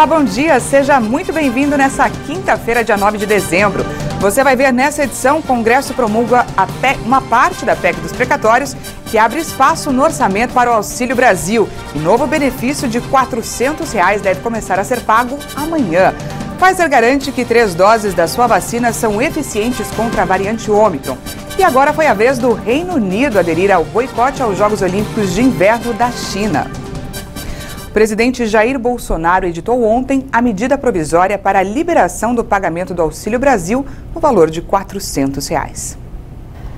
Olá, bom dia, seja muito bem-vindo nessa quinta-feira, dia 9 de dezembro. Você vai ver nessa edição, o Congresso promulga uma parte da PEC dos precatórios que abre espaço no orçamento para o Auxílio Brasil. E novo benefício de R$ 400 deve começar a ser pago amanhã. Pfizer garante que 3 doses da sua vacina são eficientes contra a variante Ômicron. E agora foi a vez do Reino Unido aderir ao boicote aos Jogos Olímpicos de Inverno da China. O presidente Jair Bolsonaro editou ontem a medida provisória para a liberação do pagamento do Auxílio Brasil no valor de R$ 400.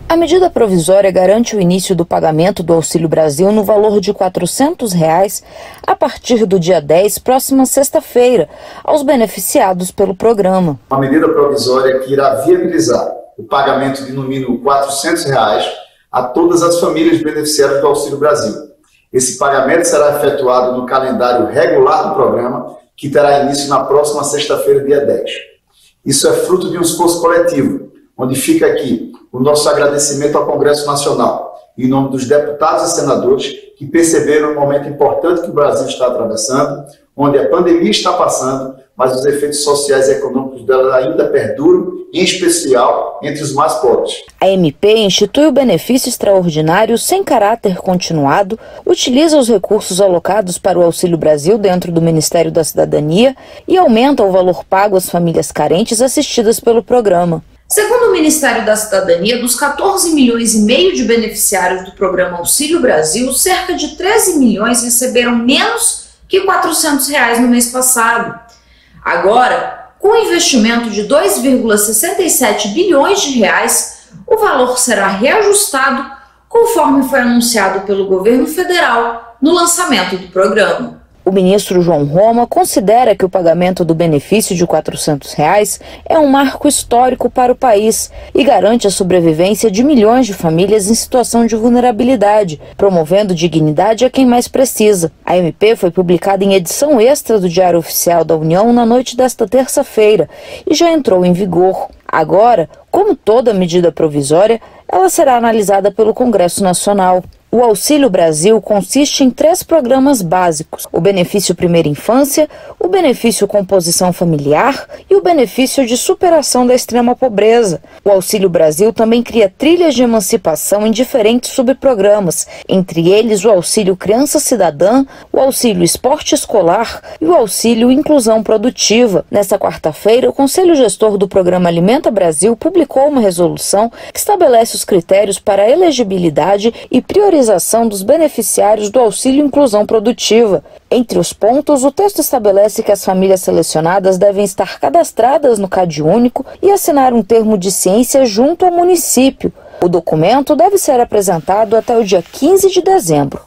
A medida provisória garante o início do pagamento do Auxílio Brasil no valor de R$ 400 a partir do dia 10, próxima sexta-feira, aos beneficiados pelo programa. Uma medida provisória que irá viabilizar o pagamento de no mínimo R$ 400 a todas as famílias beneficiárias do Auxílio Brasil. Esse pagamento será efetuado no calendário regular do programa, que terá início na próxima sexta-feira, dia 10. Isso é fruto de um esforço coletivo, onde fica aqui o nosso agradecimento ao Congresso Nacional, em nome dos deputados e senadores que perceberam o momento importante que o Brasil está atravessando, onde a pandemia está passando, mas os efeitos sociais e econômicos dela ainda perduram, em especial entre os mais pobres. A MP institui o benefício extraordinário sem caráter continuado, utiliza os recursos alocados para o Auxílio Brasil dentro do Ministério da Cidadania e aumenta o valor pago às famílias carentes assistidas pelo programa. Segundo o Ministério da Cidadania, dos 14 milhões e meio de beneficiários do programa Auxílio Brasil, cerca de 13 milhões receberam menos que R$ 400 no mês passado. Agora, com o investimento de 2,67 bilhões de reais, o valor será reajustado conforme foi anunciado pelo governo federal no lançamento do programa. O ministro João Roma considera que o pagamento do benefício de R$ 400 é um marco histórico para o país e garante a sobrevivência de milhões de famílias em situação de vulnerabilidade, promovendo dignidade a quem mais precisa. A MP foi publicada em edição extra do Diário Oficial da União na noite desta terça-feira e já entrou em vigor. Agora, como toda medida provisória, ela será analisada pelo Congresso Nacional. O Auxílio Brasil consiste em 3 programas básicos: o benefício Primeira Infância, o benefício Composição Familiar e o benefício de superação da extrema pobreza. O Auxílio Brasil também cria trilhas de emancipação em diferentes subprogramas, entre eles o Auxílio Criança Cidadã, o Auxílio Esporte Escolar e o Auxílio Inclusão Produtiva. Nesta quarta-feira, o Conselho Gestor do Programa Alimenta Brasil publicou uma resolução que estabelece os critérios para a elegibilidade e priorização dos beneficiários do Auxílio Inclusão Produtiva. Entre os pontos, o texto estabelece que as famílias selecionadas devem estar cadastradas no CadÚnico e assinar um termo de ciência junto ao município. O documento deve ser apresentado até o dia 15 de dezembro.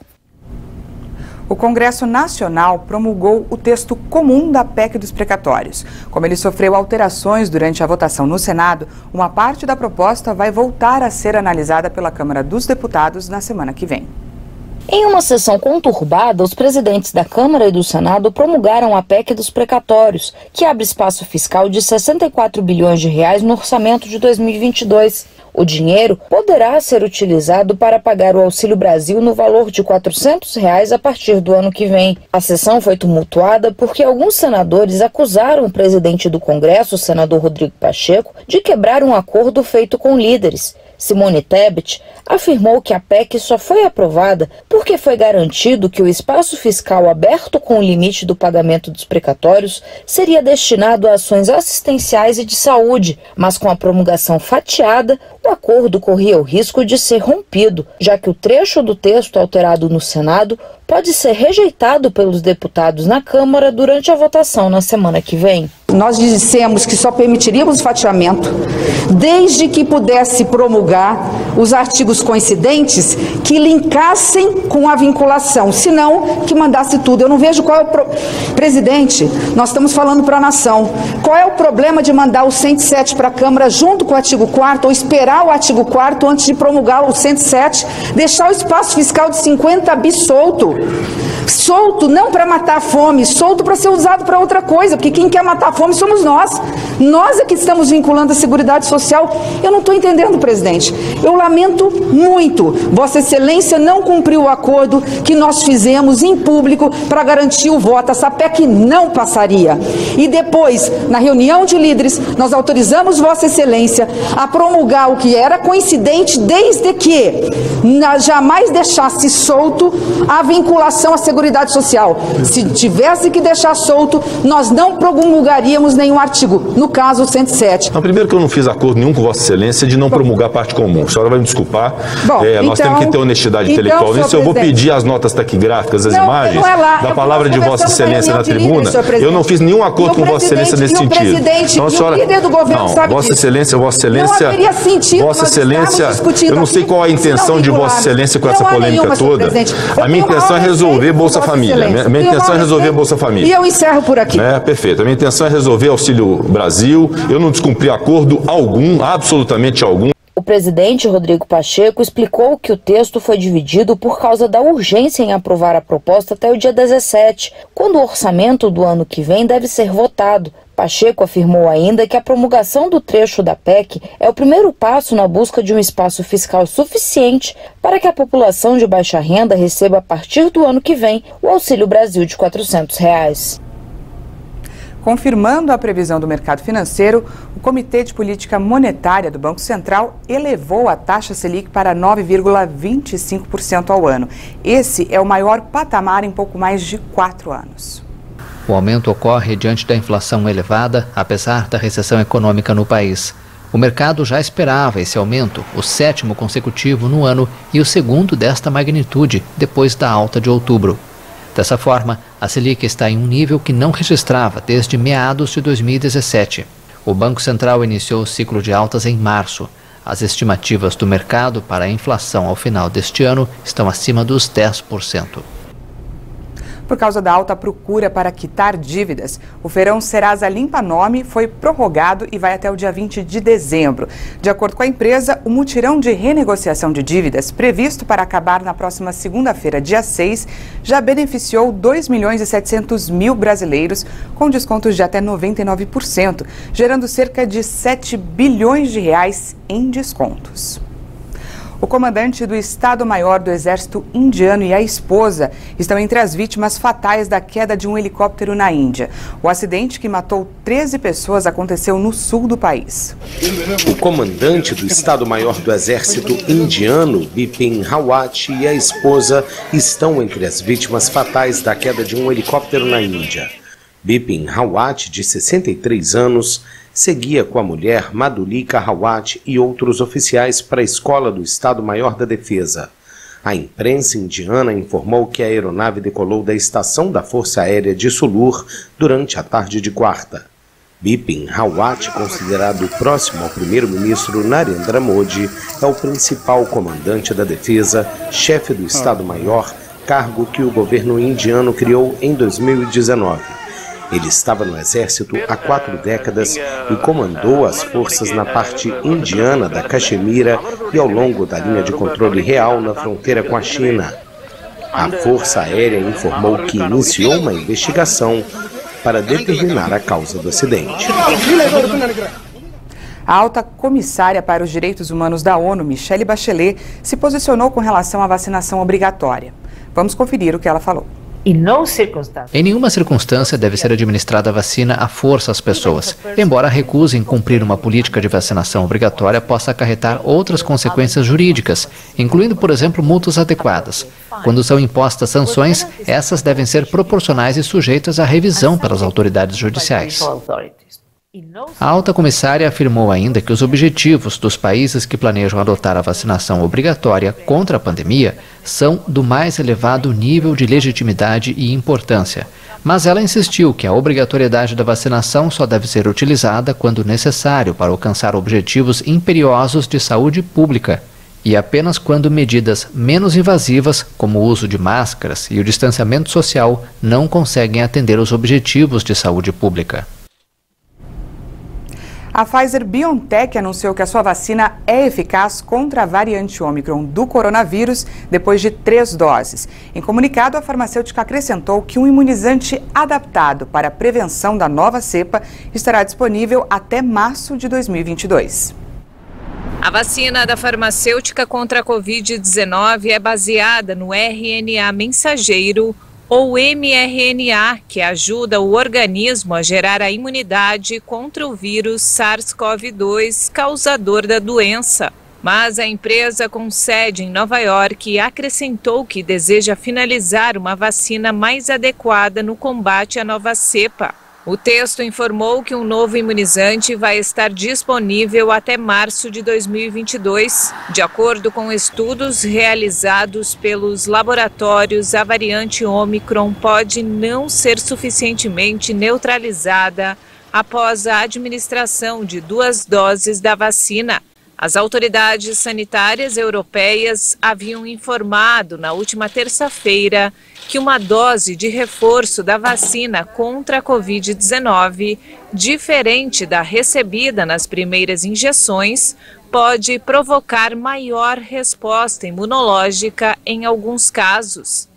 O Congresso Nacional promulgou o texto comum da PEC dos precatórios. Como ele sofreu alterações durante a votação no Senado, uma parte da proposta vai voltar a ser analisada pela Câmara dos Deputados na semana que vem. Em uma sessão conturbada, os presidentes da Câmara e do Senado promulgaram a PEC dos precatórios, que abre espaço fiscal de 64 bilhões de reais no orçamento de 2022. O dinheiro poderá ser utilizado para pagar o Auxílio Brasil no valor de R$ 400 a partir do ano que vem. A sessão foi tumultuada porque alguns senadores acusaram o presidente do Congresso, o senador Rodrigo Pacheco, de quebrar um acordo feito com líderes. Simone Tebet afirmou que a PEC só foi aprovada porque foi garantido que o espaço fiscal aberto com o limite do pagamento dos precatórios seria destinado a ações assistenciais e de saúde, mas com a promulgação fatiada, o acordo corria o risco de ser rompido, já que o trecho do texto alterado no Senado pode ser rejeitado pelos deputados na Câmara durante a votação na semana que vem. Nós dissemos que só permitiríamos o fatiamento desde que pudesse promulgar os artigos coincidentes que linkassem com a vinculação, senão que mandasse tudo. Eu não vejo qual é o Presidente, nós estamos falando para a nação. Qual é o problema de mandar o 107 para a Câmara junto com o artigo 4º ou esperar o artigo 4º antes de promulgar o 107, deixar o espaço fiscal de 50 bis solto? Solto não para matar a fome, solto para ser usado para outra coisa, porque quem quer matar a fome somos nós. Nós é que estamos vinculando a Seguridade Social. Eu não estou entendendo, presidente. Eu lamento muito. Vossa Excelência não cumpriu o acordo que nós fizemos em público para garantir o voto. Essa PEC não passaria. E depois, na reunião de líderes, nós autorizamos Vossa Excelência a promulgar o que era coincidente, desde que jamais deixasse solto a vinculação à Seguridade Social. Se tivesse que deixar solto, nós não promulgaríamos nenhum artigo, no caso 107. Não, primeiro que eu não fiz acordo nenhum com Vossa Excelência de não promulgar parte comum. A senhora vai me desculpar. Bom, nós temos que ter honestidade intelectual nisso. Eu vou pedir as notas taquigráficas, as imagens da palavra de Vossa Excelência na tribuna. Eu não fiz nenhum acordo com Vossa Excelência nesse sentido. Então, a senhora... Vossa Excelência, eu não sei qual a intenção de Vossa Excelência com essa polêmica toda. A minha intenção é resolver Bolsa Família. Minha intenção é resolver Bolsa Família. E eu encerro por aqui. Perfeito. A minha intenção é resolver Auxílio Brasil. Eu não descumpri acordo algum, absolutamente algum. O presidente Rodrigo Pacheco explicou que o texto foi dividido por causa da urgência em aprovar a proposta até o dia 17, quando o orçamento do ano que vem deve ser votado. Pacheco afirmou ainda que a promulgação do trecho da PEC é o primeiro passo na busca de um espaço fiscal suficiente para que a população de baixa renda receba a partir do ano que vem o Auxílio Brasil de R$ 400. Confirmando a previsão do mercado financeiro, o Comitê de Política Monetária do Banco Central elevou a taxa Selic para 9,25% ao ano. Esse é o maior patamar em pouco mais de 4 anos. O aumento ocorre diante da inflação elevada, apesar da recessão econômica no país. O mercado já esperava esse aumento, o 7º consecutivo no ano e o 2º desta magnitude, depois da alta de outubro. Dessa forma, a Selic está em um nível que não registrava desde meados de 2017. O Banco Central iniciou o ciclo de altas em março. As estimativas do mercado para a inflação ao final deste ano estão acima dos 10%. Por causa da alta procura para quitar dívidas, o feirão Serasa Limpa Nome foi prorrogado e vai até o dia 20 de dezembro. De acordo com a empresa, o mutirão de renegociação de dívidas, previsto para acabar na próxima segunda-feira, dia 6, já beneficiou 2.700.000 brasileiros, com descontos de até 99%, gerando cerca de 7 bilhões de reais em descontos. O comandante do Estado-Maior do Exército Indiano e a esposa estão entre as vítimas fatais da queda de um helicóptero na Índia. O acidente, que matou 13 pessoas, aconteceu no sul do país. O comandante do Estado-Maior do Exército Indiano, Bipin Rawat, e a esposa estão entre as vítimas fatais da queda de um helicóptero na Índia. Bipin Rawat, de 63 anos, seguia com a mulher Madhulika Rawat e outros oficiais para a Escola do Estado-Maior da Defesa. A imprensa indiana informou que a aeronave decolou da estação da Força Aérea de Sulur durante a tarde de quarta. Bipin Rawat, considerado próximo ao primeiro-ministro Narendra Modi, é o principal comandante da defesa, chefe do Estado-Maior, cargo que o governo indiano criou em 2019. Ele estava no exército há 4 décadas e comandou as forças na parte indiana da Caxemira e ao longo da linha de controle real na fronteira com a China. A Força Aérea informou que iniciou uma investigação para determinar a causa do acidente. A alta comissária para os direitos humanos da ONU, Michelle Bachelet, se posicionou com relação à vacinação obrigatória. Vamos conferir o que ela falou. Em nenhuma circunstância deve ser administrada a vacina à força às pessoas. Embora recusem cumprir uma política de vacinação obrigatória, possa acarretar outras consequências jurídicas, incluindo, por exemplo, multas adequadas. Quando são impostas sanções, essas devem ser proporcionais e sujeitas à revisão pelas autoridades judiciais. A alta comissária afirmou ainda que os objetivos dos países que planejam adotar a vacinação obrigatória contra a pandemia são do mais elevado nível de legitimidade e importância. Mas ela insistiu que a obrigatoriedade da vacinação só deve ser utilizada quando necessário para alcançar objetivos imperiosos de saúde pública e apenas quando medidas menos invasivas, como o uso de máscaras e o distanciamento social, não conseguem atender os objetivos de saúde pública. A Pfizer-BioNTech anunciou que a sua vacina é eficaz contra a variante Ômicron do coronavírus depois de 3 doses. Em comunicado, a farmacêutica acrescentou que um imunizante adaptado para a prevenção da nova cepa estará disponível até março de 2022. A vacina da farmacêutica contra a Covid-19 é baseada no RNA mensageiro ou mRNA, que ajuda o organismo a gerar a imunidade contra o vírus SARS-CoV-2, causador da doença. Mas a empresa com sede em Nova York acrescentou que deseja finalizar uma vacina mais adequada no combate à nova cepa. O texto informou que um novo imunizante vai estar disponível até março de 2022. De acordo com estudos realizados pelos laboratórios, a variante Ômicron pode não ser suficientemente neutralizada após a administração de 2 doses da vacina. As autoridades sanitárias europeias haviam informado na última terça-feira que uma dose de reforço da vacina contra a Covid-19, diferente da recebida nas primeiras injeções, pode provocar maior resposta imunológica em alguns casos.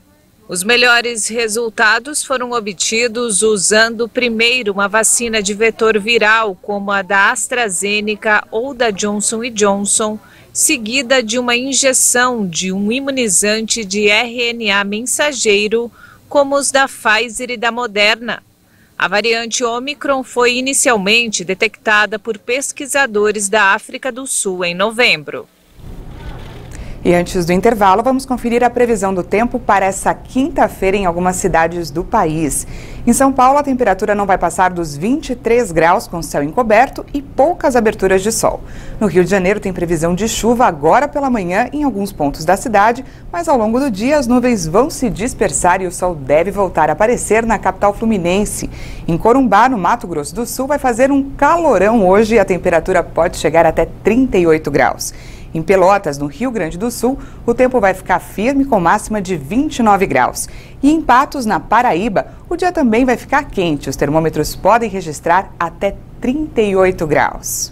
Os melhores resultados foram obtidos usando primeiro uma vacina de vetor viral, como a da AstraZeneca ou da Johnson & Johnson, seguida de uma injeção de um imunizante de RNA mensageiro, como os da Pfizer e da Moderna. A variante Ômicron foi inicialmente detectada por pesquisadores da África do Sul em novembro. E antes do intervalo, vamos conferir a previsão do tempo para essa quinta-feira em algumas cidades do país. Em São Paulo, a temperatura não vai passar dos 23 graus com céu encoberto e poucas aberturas de sol. No Rio de Janeiro tem previsão de chuva agora pela manhã em alguns pontos da cidade, mas ao longo do dia as nuvens vão se dispersar e o sol deve voltar a aparecer na capital fluminense. Em Corumbá, no Mato Grosso do Sul, vai fazer um calorão hoje e a temperatura pode chegar até 38 graus. Em Pelotas, no Rio Grande do Sul, o tempo vai ficar firme com máxima de 29 graus. E em Patos, na Paraíba, o dia também vai ficar quente. Os termômetros podem registrar até 38 graus.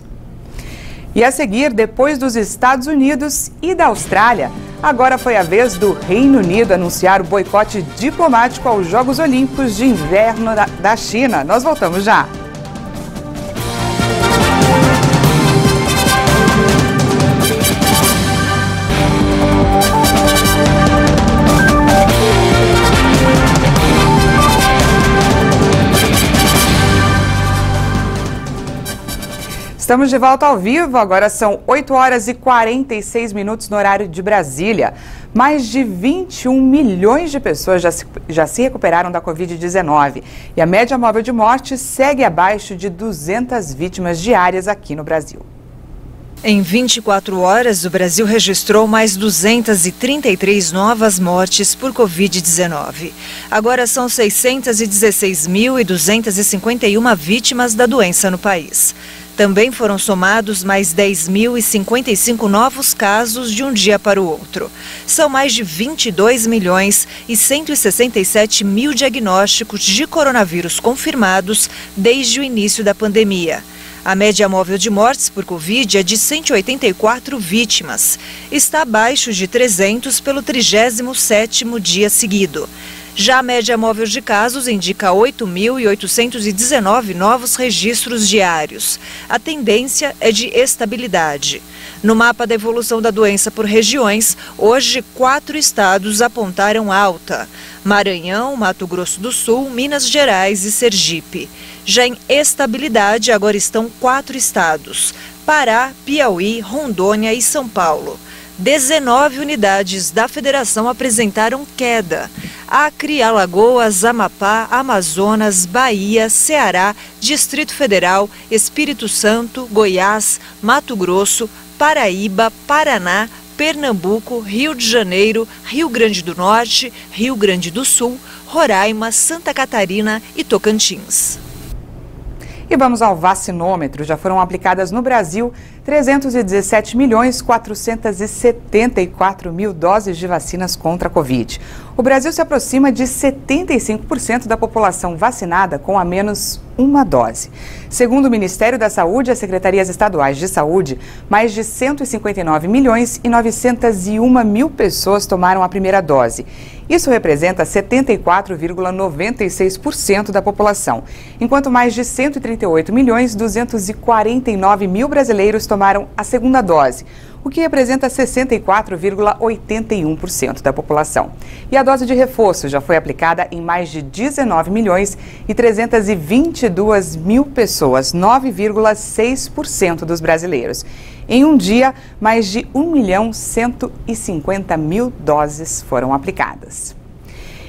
E a seguir, depois dos Estados Unidos e da Austrália, agora foi a vez do Reino Unido anunciar o boicote diplomático aos Jogos Olímpicos de Inverno da China. Nós voltamos já. Estamos de volta ao vivo, agora são 8 horas e 46 minutos no horário de Brasília. Mais de 21 milhões de pessoas já se recuperaram da Covid-19 e a média móvel de morte segue abaixo de 200 vítimas diárias aqui no Brasil. Em 24 horas, o Brasil registrou mais 233 novas mortes por Covid-19. Agora são 616.251 vítimas da doença no país. Também foram somados mais 10.055 novos casos de um dia para o outro. São mais de 22 milhões e 167 mil diagnósticos de coronavírus confirmados desde o início da pandemia. A média móvel de mortes por Covid é de 184 vítimas. Está abaixo de 300 pelo 37º dia seguido. Já a média móvel de casos indica 8.819 novos registros diários. A tendência é de estabilidade. No mapa da evolução da doença por regiões, hoje 4 estados apontaram alta: Maranhão, Mato Grosso do Sul, Minas Gerais e Sergipe. Já em estabilidade, agora estão 4 estados: Pará, Piauí, Rondônia e São Paulo. 19 unidades da federação apresentaram queda: Acre, Alagoas, Amapá, Amazonas, Bahia, Ceará, Distrito Federal, Espírito Santo, Goiás, Mato Grosso, Paraíba, Paraná, Pernambuco, Rio de Janeiro, Rio Grande do Norte, Rio Grande do Sul, Roraima, Santa Catarina e Tocantins. E vamos ao vacinômetro. Já foram aplicadas no Brasil 317.474.000 doses de vacinas contra a Covid. O Brasil se aproxima de 75% da população vacinada com ao menos uma dose. Segundo o Ministério da Saúde e as secretarias estaduais de saúde, mais de 159 milhões e 901 mil pessoas tomaram a primeira dose. Isso representa 74,96% da população, enquanto mais de 138 milhões e 249 mil brasileiros tomaram a segunda dose, o que representa 64,81% da população. E a dose de reforço já foi aplicada em mais de 19 milhões e 322 mil pessoas, 9,6% dos brasileiros. Em um dia, mais de 1.150.000 doses foram aplicadas.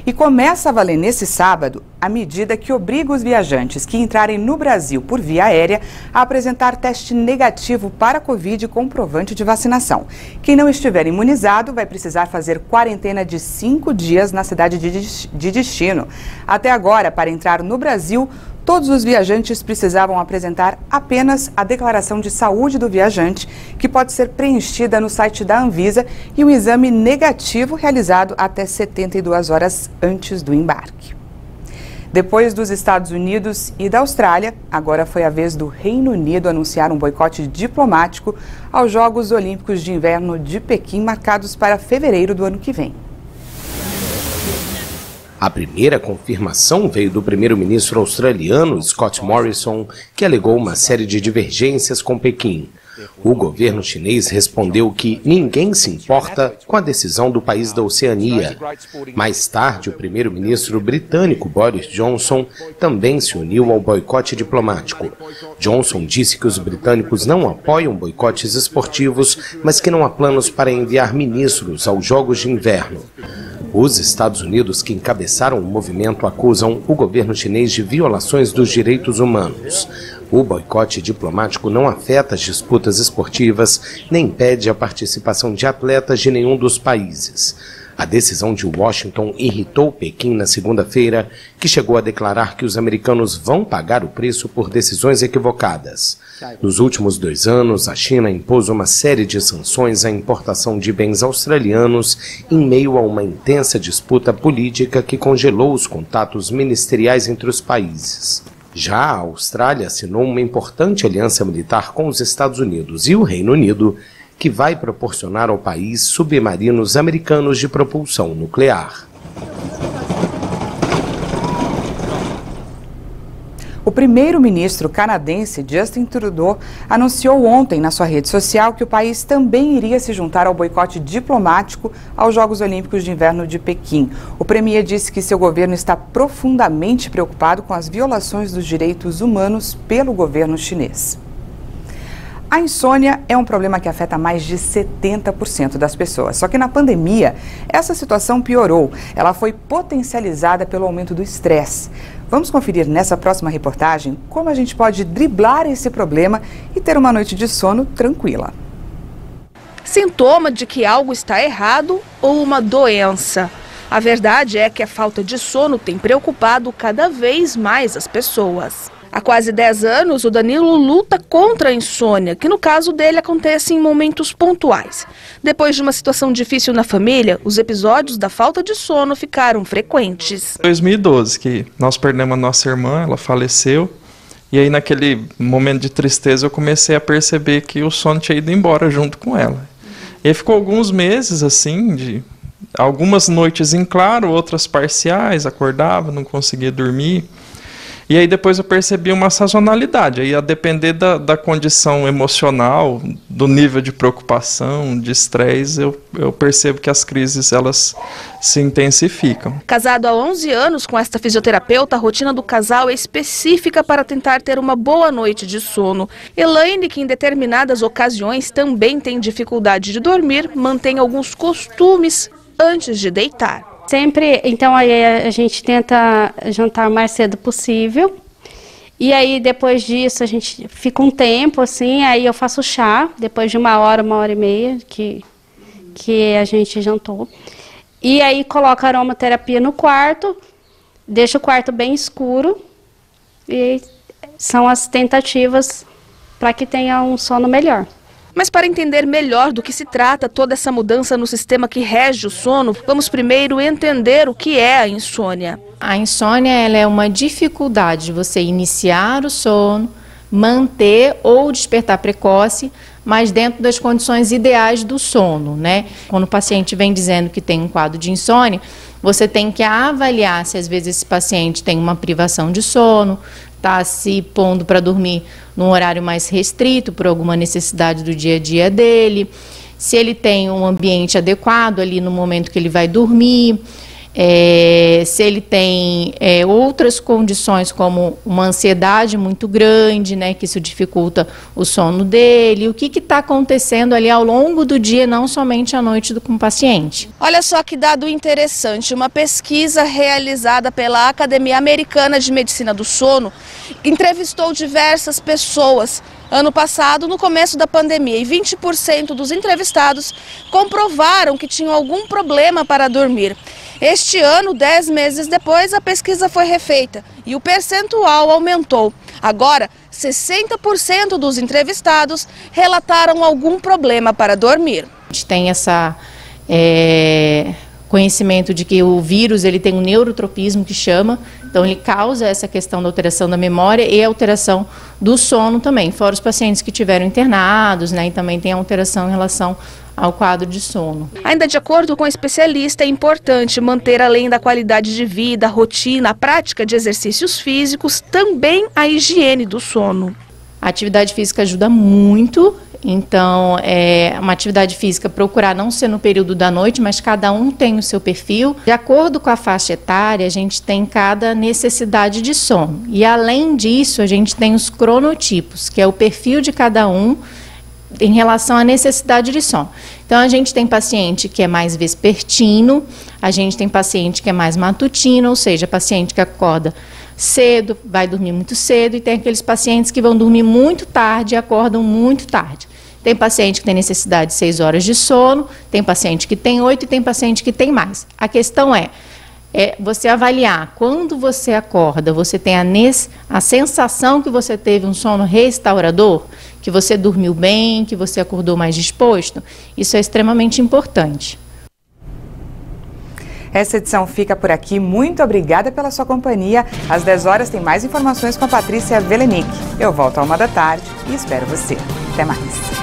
E começa a valer nesse sábado a medida que obriga os viajantes que entrarem no Brasil por via aérea a apresentar teste negativo para a Covid e comprovante de vacinação. Quem não estiver imunizado vai precisar fazer quarentena de 5 dias na cidade de destino. Até agora, para entrar no Brasil, todos os viajantes precisavam apresentar apenas a declaração de saúde do viajante, que pode ser preenchida no site da Anvisa, e um exame negativo realizado até 72 horas antes do embarque. Depois dos Estados Unidos e da Austrália, agora foi a vez do Reino Unido anunciar um boicote diplomático aos Jogos Olímpicos de Inverno de Pequim, marcados para fevereiro do ano que vem. A primeira confirmação veio do primeiro-ministro australiano Scott Morrison, que alegou uma série de divergências com Pequim. O governo chinês respondeu que ninguém se importa com a decisão do país da Oceania. Mais tarde, o primeiro-ministro britânico Boris Johnson também se uniu ao boicote diplomático. Johnson disse que os britânicos não apoiam boicotes esportivos, mas que não há planos para enviar ministros aos Jogos de Inverno. Os Estados Unidos, que encabeçaram o movimento, acusam o governo chinês de violações dos direitos humanos. O boicote diplomático não afeta as disputas esportivas, nem impede a participação de atletas de nenhum dos países. A decisão de Washington irritou Pequim na segunda-feira, que chegou a declarar que os americanos vão pagar o preço por decisões equivocadas. Nos últimos 2 anos, a China impôs uma série de sanções à importação de bens australianos em meio a uma intensa disputa política que congelou os contatos ministeriais entre os países. Já a Austrália assinou uma importante aliança militar com os Estados Unidos e o Reino Unido, que vai proporcionar ao país submarinos americanos de propulsão nuclear. O primeiro-ministro canadense Justin Trudeau anunciou ontem na sua rede social que o país também iria se juntar ao boicote diplomático aos Jogos Olímpicos de Inverno de Pequim. O premier disse que seu governo está profundamente preocupado com as violações dos direitos humanos pelo governo chinês. A insônia é um problema que afeta mais de 70% das pessoas. Só que na pandemia, essa situação piorou. Ela foi potencializada pelo aumento do estresse. Vamos conferir nessa próxima reportagem como a gente pode driblar esse problema e ter uma noite de sono tranquila. Sintoma de que algo está errado ou uma doença. A verdade é que a falta de sono tem preocupado cada vez mais as pessoas. Há quase 10 anos, o Danilo luta contra a insônia, que no caso dele acontece em momentos pontuais. Depois de uma situação difícil na família, os episódios da falta de sono ficaram frequentes. Em 2012, que nós perdemos a nossa irmã, ela faleceu. E aí naquele momento de tristeza eu comecei a perceber que o sono tinha ido embora junto com ela. E aí ficou alguns meses assim, de algumas noites em claro, outras parciais, acordava, não conseguia dormir. E aí depois eu percebi uma sazonalidade, aí a depender da condição emocional, do nível de preocupação, de estresse, eu percebo que as crises elas se intensificam. Casado há 11 anos com esta fisioterapeuta, a rotina do casal é específica para tentar ter uma boa noite de sono. Elaine, que em determinadas ocasiões também tem dificuldade de dormir, mantém alguns costumes antes de deitar. Sempre, então aí a gente tenta jantar o mais cedo possível, e aí depois disso a gente fica um tempo assim, aí eu faço chá, depois de 1 hora, 1 hora e meia que a gente jantou, e aí coloco a aromaterapia no quarto, deixo o quarto bem escuro, e são as tentativas para que tenha um sono melhor. Mas para entender melhor do que se trata toda essa mudança no sistema que rege o sono, vamos primeiro entender o que é a insônia. A insônia ela é uma dificuldade de você iniciar o sono, manter ou despertar precoce, mas dentro das condições ideais do sono, né? Quando o paciente vem dizendo que tem um quadro de insônia, você tem que avaliar se às vezes esse paciente tem uma privação de sono, está se pondo para dormir num horário mais restrito por alguma necessidade do dia a dia dele, se ele tem um ambiente adequado ali no momento que ele vai dormir, se ele tem outras condições como uma ansiedade muito grande, né, que isso dificulta o sono dele, o que está acontecendo ali ao longo do dia, não somente à noite com o paciente. Olha só que dado interessante, uma pesquisa realizada pela Academia Americana de Medicina do Sono entrevistou diversas pessoas ano passado, no começo da pandemia, e 20% dos entrevistados comprovaram que tinham algum problema para dormir. Este ano, 10 meses depois, a pesquisa foi refeita e o percentual aumentou. Agora, 60% dos entrevistados relataram algum problema para dormir. A gente tem essa conhecimento de que o vírus ele tem um neurotropismo que chama, então ele causa essa questão da alteração da memória e alteração do sono também, fora os pacientes que tiveram internados, né, e também tem alteração em relação ao quadro de sono. Ainda de acordo com o especialista, é importante manter, além da qualidade de vida, a rotina, a prática de exercícios físicos, também a higiene do sono. A atividade física ajuda muito, então uma atividade física procurar não ser no período da noite, mas cada um tem o seu perfil. De acordo com a faixa etária, a gente tem cada necessidade de sono. E além disso, a gente tem os cronotipos, que é o perfil de cada um em relação à necessidade de sono. Então, a gente tem paciente que é mais vespertino, a gente tem paciente que é mais matutino, ou seja, paciente que acorda cedo, vai dormir muito cedo, e tem aqueles pacientes que vão dormir muito tarde e acordam muito tarde. Tem paciente que tem necessidade de 6 horas de sono, tem paciente que tem 8 e tem paciente que tem mais. A questão é você avaliar, quando você acorda, você tem a sensação que você teve um sono restaurador, que você dormiu bem, que você acordou mais disposto. Isso é extremamente importante. Essa edição fica por aqui. Muito obrigada pela sua companhia. Às 10 horas tem mais informações com a Patrícia Velenic. Eu volto à 1 da tarde e espero você. Até mais.